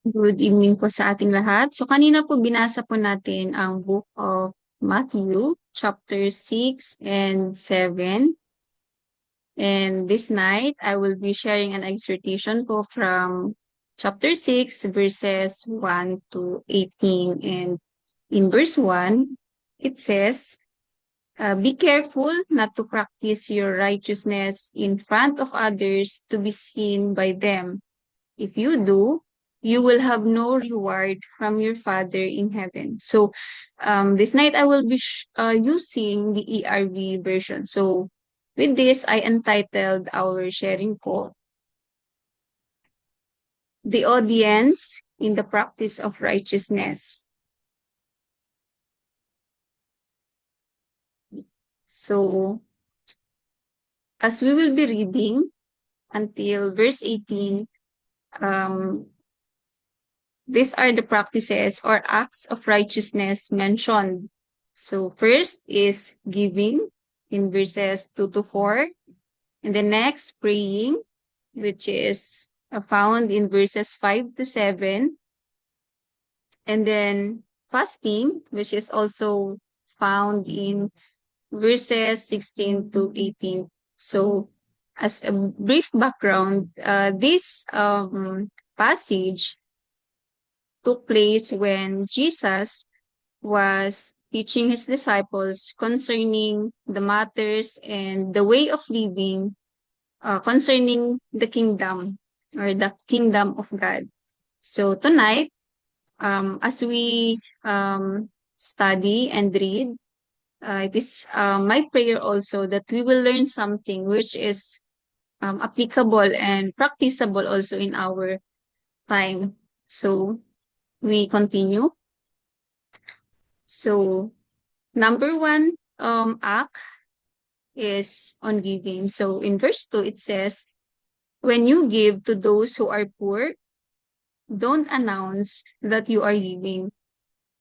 Good evening po sa ating lahat. So kanina po binasa po natin ang Book of Matthew, chapter 6 and 7. And this night, I will be sharing an exhortation po from chapter 6, verses 1 to 18. And in verse 1, it says, be careful not to practice your righteousness in front of others to be seen by them. If you do, you will have no reward from your Father in heaven. So, this night I will be using the ERV version. So, with this, I entitled our sharing po, The Audience in the Practice of Righteousness. So, as we will be reading until verse 18, um, these are the practices or acts of righteousness mentioned. So first is giving in verses 2 to 4. And the next, praying, which is found in verses 5 to 7. And then fasting, which is also found in verses 16 to 18. So as a brief background, this passage took place when Jesus was teaching his disciples concerning the matters and the way of living concerning the kingdom or the kingdom of God. So tonight, as we study and read, it is my prayer also that we will learn something which is applicable and practicable also in our time. So we continue. So number one act is on giving. So in verse 2, it says, when you give to those who are poor, don't announce that you are giving.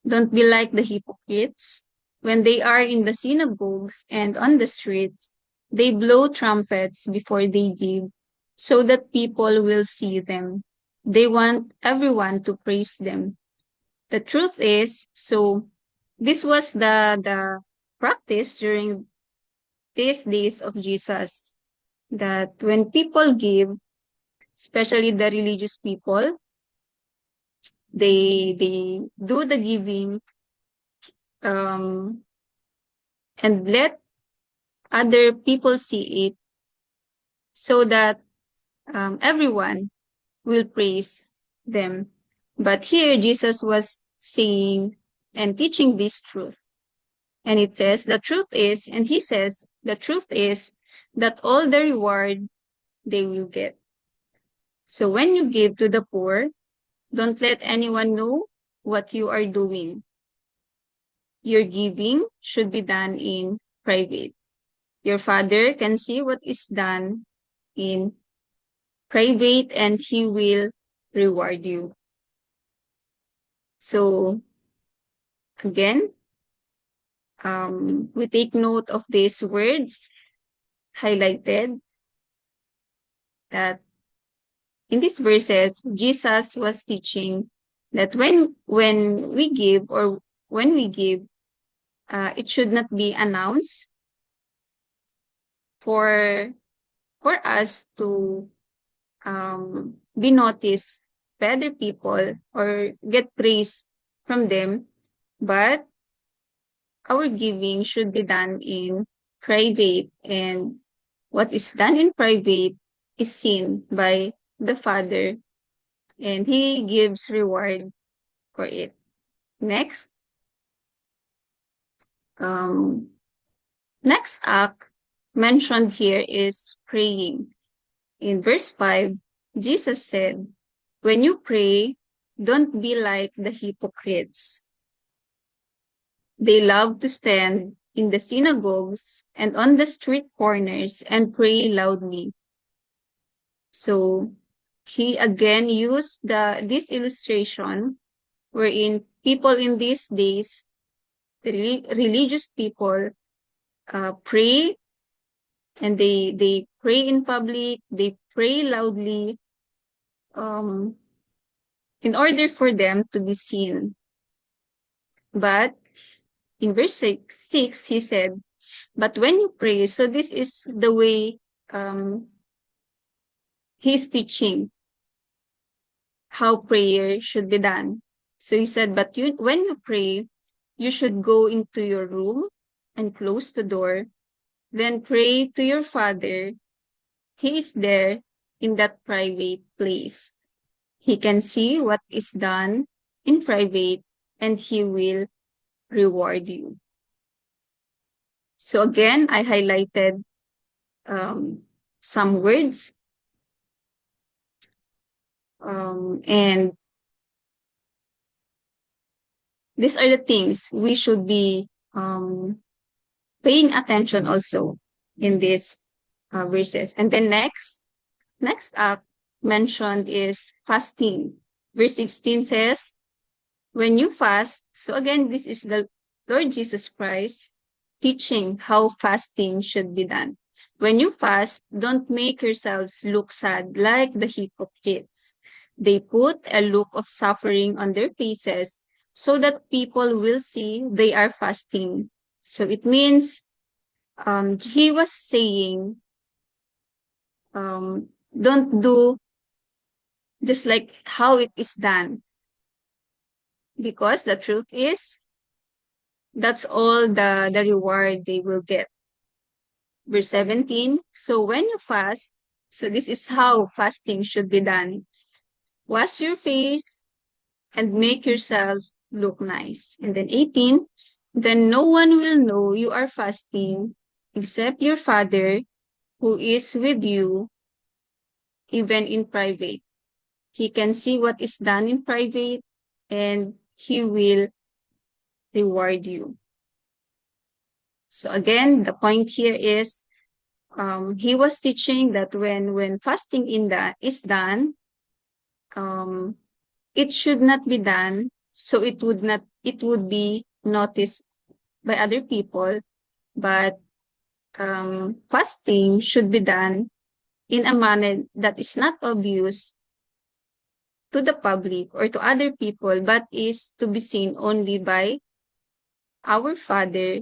Don't be like the hypocrites. When they are in the synagogues and on the streets, they blow trumpets before they give, so that people will see them. They want everyone to praise them. The truth is, so this was the practice during these days of Jesus, that when people give, especially the religious people, they do the giving um, and let other people see it so that everyone will praise them. But here Jesus was saying and teaching this truth. And it says, the truth is, and he says, the truth is that all the reward they will get. So when you give to the poor, don't let anyone know what you are doing. Your giving should be done in private. Your Father can see what is done in private and he will reward you. So again, we take note of these words highlighted, that in these verses, Jesus was teaching that when we give, or when we give, it should not be announced for us to be noticed by other people or get praise from them, but our giving should be done in private, and what is done in private is seen by the Father, and He gives reward for it. Next, um, next act mentioned here is praying. In verse 5, Jesus said, when you pray, don't be like the hypocrites. They love to stand in the synagogues and on the street corners and pray loudly. So he again used this illustration wherein people in these days, the religious people, pray, and they pray in public, they pray loudly, um, in order for them to be seen. But in verse 6, he said, but when you pray, so this is the way he's teaching how prayer should be done. So he said, but when you pray, you should go into your room and close the door, then pray to your Father. He is there in that private place. He can see what is done in private and he will reward you. So again, I highlighted some words and these are the things we should be paying attention also in these verses. And then next up mentioned is fasting. Verse 16 says, when you fast, so again, this is the Lord Jesus Christ teaching how fasting should be done. When you fast, don't make yourselves look sad like the hypocrites. They put a look of suffering on their faces so that people will see they are fasting. So it means he was saying, don't do just like how it is done. Because the truth is, that's all the reward they will get. Verse 17, so when you fast, so this is how fasting should be done. Wash your face and make yourself look nice. And then 18, then no one will know you are fasting except your Father who is with you, even in private. He can see what is done in private and he will reward you. So again, the point here is he was teaching that when fasting is done, it should not be done so it would be noticed by other people, but fasting should be done in a manner that is not obvious to the public or to other people, but is to be seen only by our Father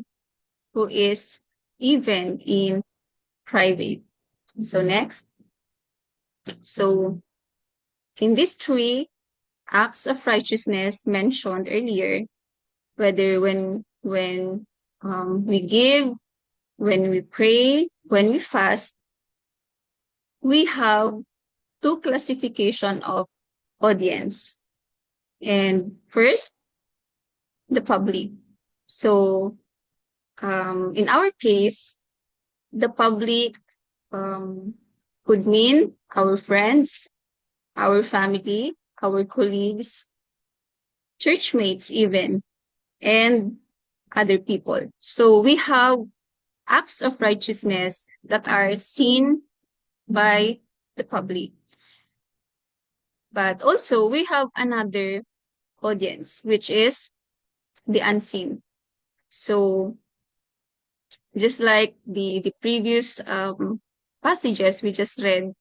who is even in private. So next. So in these three acts of righteousness mentioned earlier, whether when we give, when we pray, when we fast, we have two classification of audience. And first, the public. So in our case, the public could mean our friends, our family, our colleagues, churchmates even, and other people. So we have acts of righteousness that are seen by the public. But also we have another audience, which is the unseen. So just like the previous passages we just read,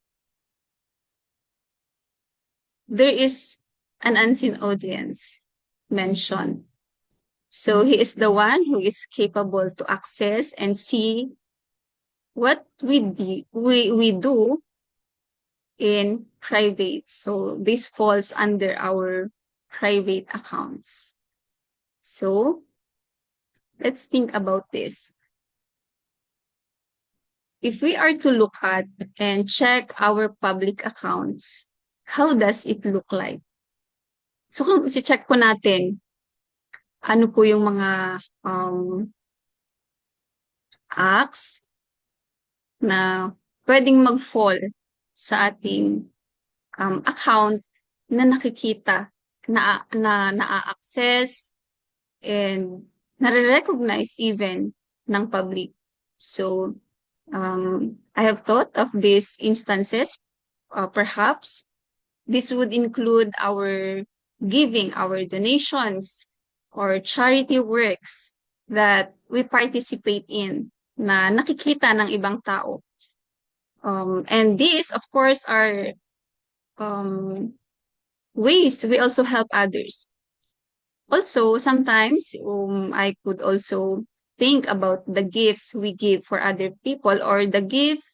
there is an unseen audience mentioned. So he is the one who is capable to access and see what we do in private. So this falls under our private accounts. So let's think about this. If we are to look at and check our public accounts, how does it look like? So kung i-check po natin, ano po yung mga acts na pwedeng mag-fall sa ating account na nakikita, na-access, and nare-recognize even ng public. So, I have thought of these instances. Perhaps this would include our giving, our donations, or charity works that we participate in na nakikita ng ibang tao. And these, of course, are ways we also help others. Also, sometimes I could also think about the gifts we give for other people or the gift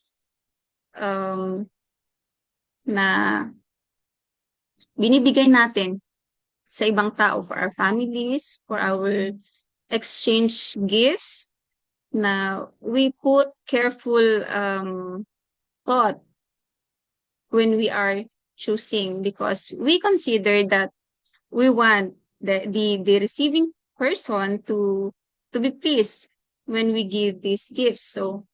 um, na binibigay natin sa ibang tao for our families, for our exchange gifts na we put careful thought when we are choosing because we consider that we want the receiving person to be pleased when we give these gifts. So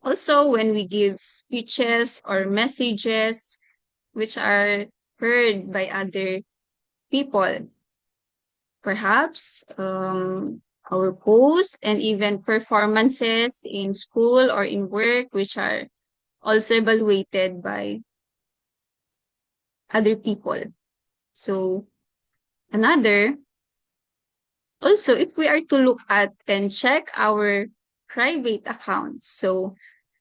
also when we give speeches or messages which are heard by other people, perhaps our posts and even performances in school or in work which are also evaluated by other people. So another, also if we are to look at and check our private accounts, so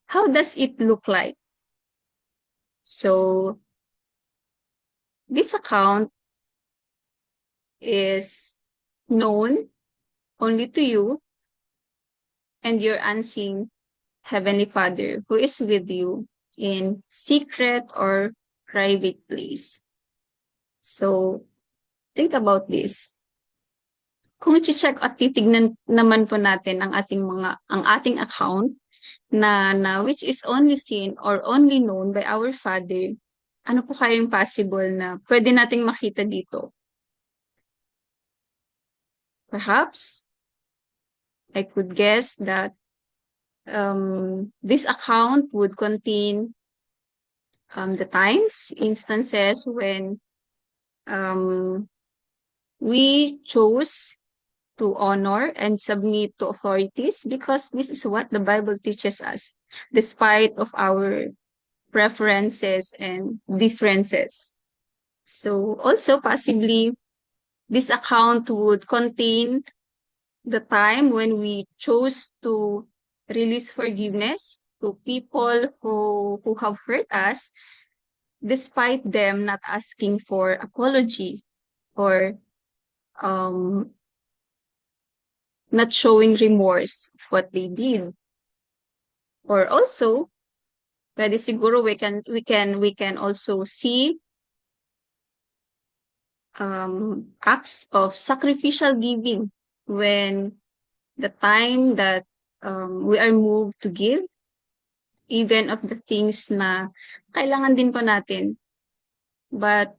how does it look like? So this account is known only to you and your unseen Heavenly Father who is with you in secret or private place. So think about this. Kung i-check at titignan naman po natin ang ating account na which is only seen or only known by our Father, ano po kayang possible na pwede nating makita dito? Perhaps I could guess that this account would contain the times, instances when um, we chose to honor and submit to authorities because this is what the Bible teaches us, despite of our preferences and differences. So also possibly this account would contain the time when we chose to release forgiveness to people who have hurt us despite them not asking for apology or um, not showing remorse of what they did. Or also, pwede siguro we can also see acts of sacrificial giving when the time that we are moved to give, even of the things na kailangan din po natin, but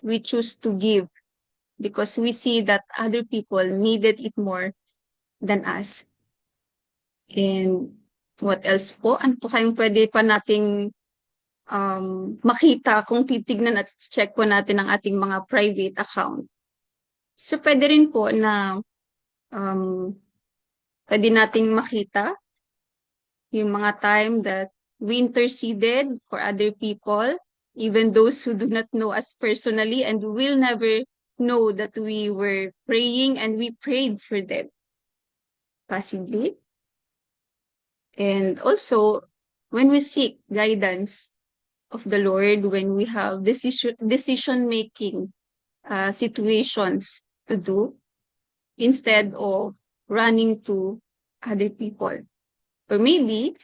we choose to give because we see that other people needed it more than us. And what else po? Ano po kayong pwede pa nating makita kung titignan at check po natin ang ating mga private account? So, pwede rin po na um, pwede nating makita yung mga time that we interceded for other people, even those who do not know us personally and will never know that we were praying and we prayed for them, possibly. And also, when we seek guidance of the Lord, when we have decision-making situations to do, instead of running to other people. Or maybe,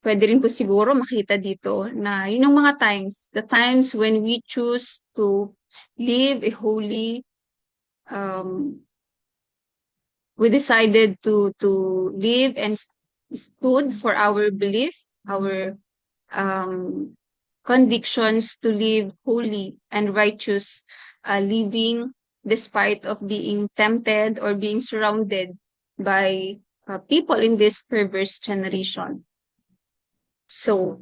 pwede rin po siguro makita dito na yun yung mga times, the times when we choose to live a holy, we decided to live and stood for our belief, our convictions to live holy and righteous living despite of being tempted or being surrounded by people in this perverse generation. So,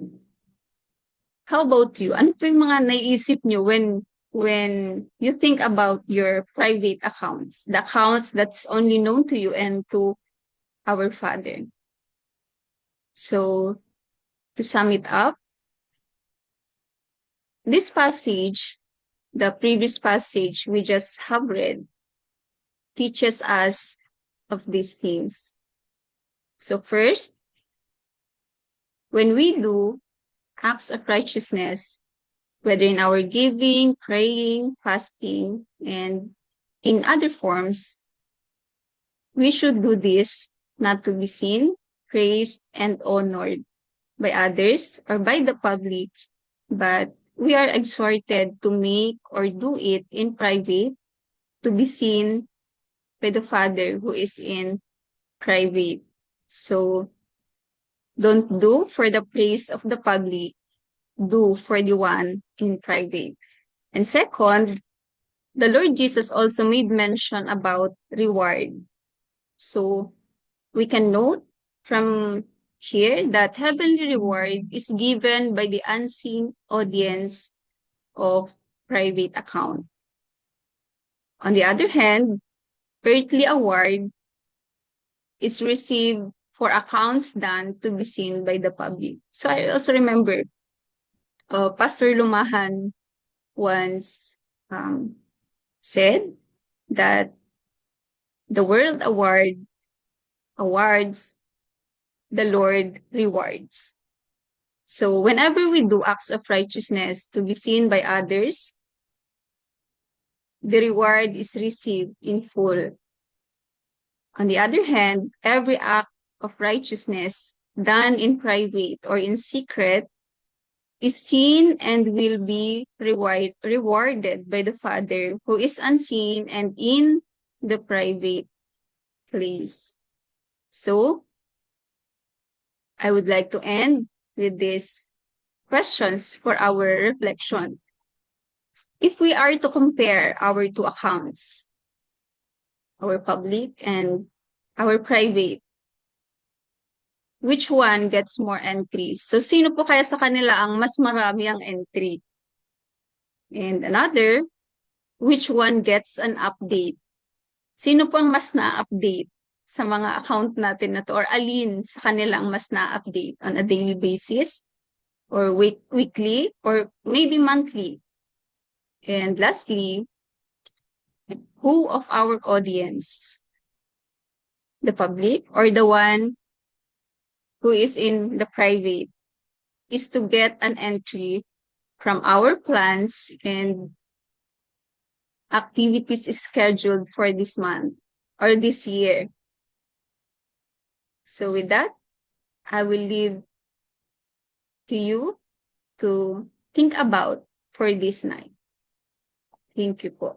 how about you? Ano po yung mga naiisip nyo when you think about your private accounts, the accounts that's only known to you and to our Father? So, to sum it up, this passage, the previous passage we just have read, teaches us of these things. So first, when we do acts of righteousness, whether in our giving, praying, fasting, and in other forms, we should do this not to be seen, praised, and honored by others or by the public, but we are exhorted to make or do it in private to be seen by the Father who is in private. So don't do for the praise of the public, do for the one in private. And second, the Lord Jesus also made mention about reward. So we can note from here that heavenly reward is given by the unseen audience of private account. On the other hand, earthly award is received for accounts done to be seen by the public. So I also remember Pastor Lumahan once said that the world awards, the Lord rewards. So whenever we do acts of righteousness to be seen by others, the reward is received in full. On the other hand, every act of righteousness done in private or in secret is seen and will be rewarded by the Father who is unseen and in the private place. So, I would like to end with these questions for our reflection. If we are to compare our two accounts, our public and our private, which one gets more entries? So, sino po kaya sa kanila ang mas marami ang entry? And another, which one gets an update? Sino po ang mas na-update sa mga account natin na to or alin sa kanilang mas na-update on a daily basis or weekly or maybe monthly? And lastly, who of our audience, the public or the one who is in the private, is to get an entry from our plans and activities scheduled for this month or this year? So with that, I will leave to you to think about for this night. Thank you po.